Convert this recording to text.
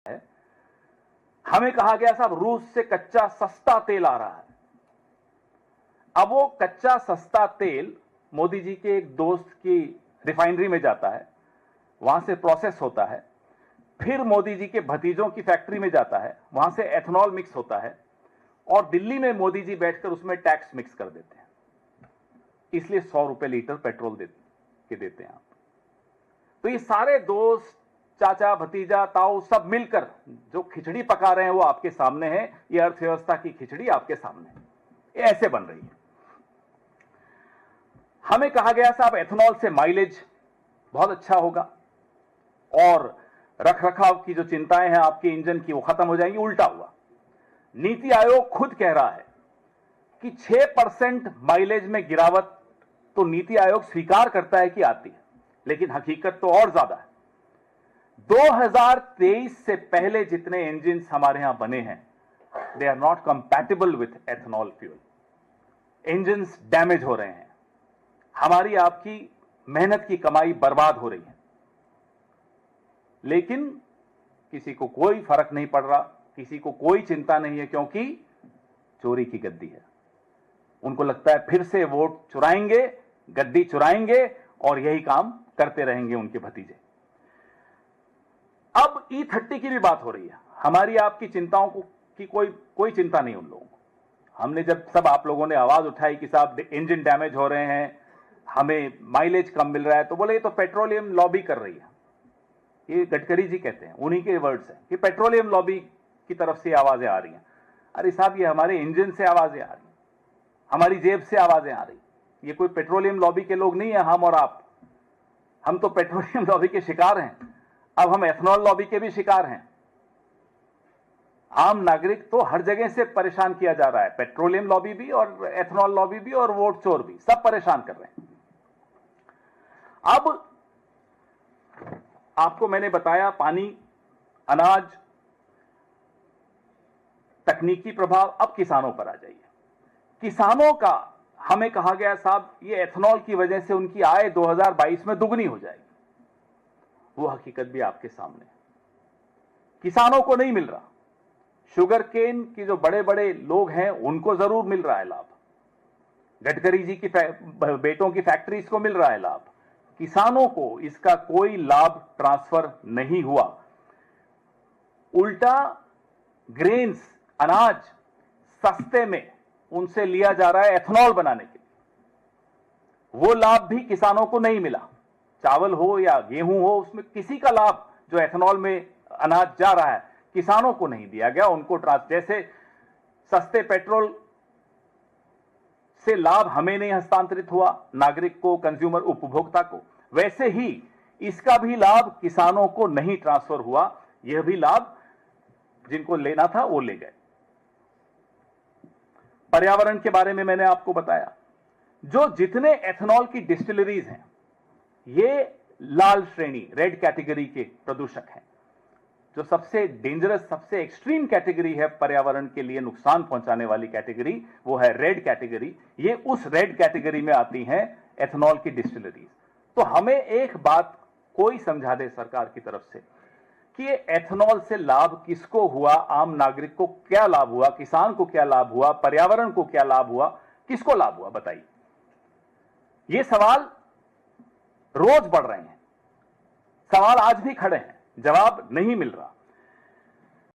है। हमें कहा गया साहब रूस से कच्चा सस्ता तेल आ रहा है। अब वो कच्चा सस्ता तेल मोदी जी के एक दोस्त की रिफाइनरी में जाता है, वहां से प्रोसेस होता है, फिर मोदी जी के भतीजों की फैक्ट्री में जाता है, वहां से एथेनॉल मिक्स होता है और दिल्ली में मोदी जी बैठकर उसमें टैक्स मिक्स कर देते हैं। इसलिए 100 रुपए लीटर पेट्रोल देते हैं आप। तो ये सारे दोस्त, चाचा, भतीजा, ताऊ सब मिलकर जो खिचड़ी पका रहे हैं वो आपके सामने है। ये अर्थव्यवस्था की खिचड़ी आपके सामने है, ये ऐसे बन रही है। हमें कहा गया साहब एथेनॉल से माइलेज बहुत अच्छा होगा और रखरखाव की जो चिंताएं हैं आपके इंजन की वो खत्म हो जाएंगी। उल्टा हुआ। नीति आयोग खुद कह रहा है कि 6% माइलेज में गिरावट तो नीति आयोग स्वीकार करता है कि आती है, लेकिन हकीकत तो और ज्यादा है। 2023 से पहले जितने इंजन हमारे यहां बने हैं, they are not compatible with ethanol fuel. Engine damage हो रहे हैं, हमारी आपकी मेहनत की कमाई बर्बाद हो रही है, लेकिन किसी को कोई फर्क नहीं पड़ रहा, किसी को कोई चिंता नहीं है, क्योंकि चोरी की गद्दी है। उनको लगता है फिर से वोट चुराएंगे, गद्दी चुराएंगे और यही काम करते रहेंगे उनके भतीजे। अब E30 की भी बात हो रही है। हमारी आपकी चिंताओं की कोई चिंता नहीं उन लोगों को। हमने जब सब आप लोगों ने आवाज उठाई कि साहब इंजन डैमेज हो रहे हैं, हमें माइलेज कम मिल रहा है, तो बोले ये तो पेट्रोलियम लॉबी कर रही है। ये गडकरी जी कहते हैं, उन्हीं के वर्ड्स हैं कि पेट्रोलियम लॉबी की तरफ से आवाजें आ रही हैं। अरे साहब, ये हमारे इंजन से आवाजें आ रही हैं, हमारी जेब से आवाजें आ रही। ये कोई पेट्रोलियम लॉबी के लोग नहीं है हम और आप। हम तो पेट्रोलियम लॉबी के शिकार हैं, अब हम एथेनॉल लॉबी के भी शिकार हैं। आम नागरिक तो हर जगह से परेशान किया जा रहा है, पेट्रोलियम लॉबी भी और एथेनॉल लॉबी भी और वोट चोर भी, सब परेशान कर रहे हैं। अब आपको मैंने बताया पानी, अनाज, तकनीकी प्रभाव। अब किसानों पर आ जाइए। किसानों का हमें कहा गया साहब ये एथेनॉल की वजह से उनकी आय 2022 में दुगनी हो जाएगी। वो हकीकत भी आपके सामने है। किसानों को नहीं मिल रहा। शुगर केन की जो बड़े बड़े लोग हैं उनको जरूर मिल रहा है लाभ, गडकरी जी की बेटों की फैक्ट्रीज को मिल रहा है लाभ। किसानों को इसका कोई लाभ ट्रांसफर नहीं हुआ। उल्टा ग्रेन्स, अनाज सस्ते में उनसे लिया जा रहा है एथेनॉल बनाने के लिए। वो लाभ भी किसानों को नहीं मिला। चावल हो या गेहूं हो, उसमें किसी का लाभ जो एथेनॉल में अनाज जा रहा है किसानों को नहीं दिया गया। उनको जैसे सस्ते पेट्रोल से लाभ हमें नहीं हस्तांतरित हुआ, नागरिक को, कंज्यूमर, उपभोक्ता को, वैसे ही इसका भी लाभ किसानों को नहीं ट्रांसफर हुआ। यह भी लाभ जिनको लेना था वो ले गए। पर्यावरण के बारे में मैंने आपको बताया। जो जितने एथेनॉल की डिस्टिलरीज हैं ये लाल श्रेणी, रेड कैटेगरी के प्रदूषक हैं। जो सबसे डेंजरस, सबसे एक्सट्रीम कैटेगरी है पर्यावरण के लिए नुकसान पहुंचाने वाली कैटेगरी, वो है रेड कैटेगरी। ये उस रेड कैटेगरी में आती हैं एथेनॉल की डिस्टिलरीज। तो हमें एक बात कोई समझा दे सरकार की तरफ से कि ये एथेनॉल से लाभ किसको हुआ, आम नागरिक को क्या लाभ हुआ, किसान को क्या लाभ हुआ, पर्यावरण को क्या लाभ हुआ, किसको लाभ हुआ, बताइए। ये सवाल रोज बढ़ रहे हैं, सवाल आज भी खड़े हैं, जवाब नहीं मिल रहा।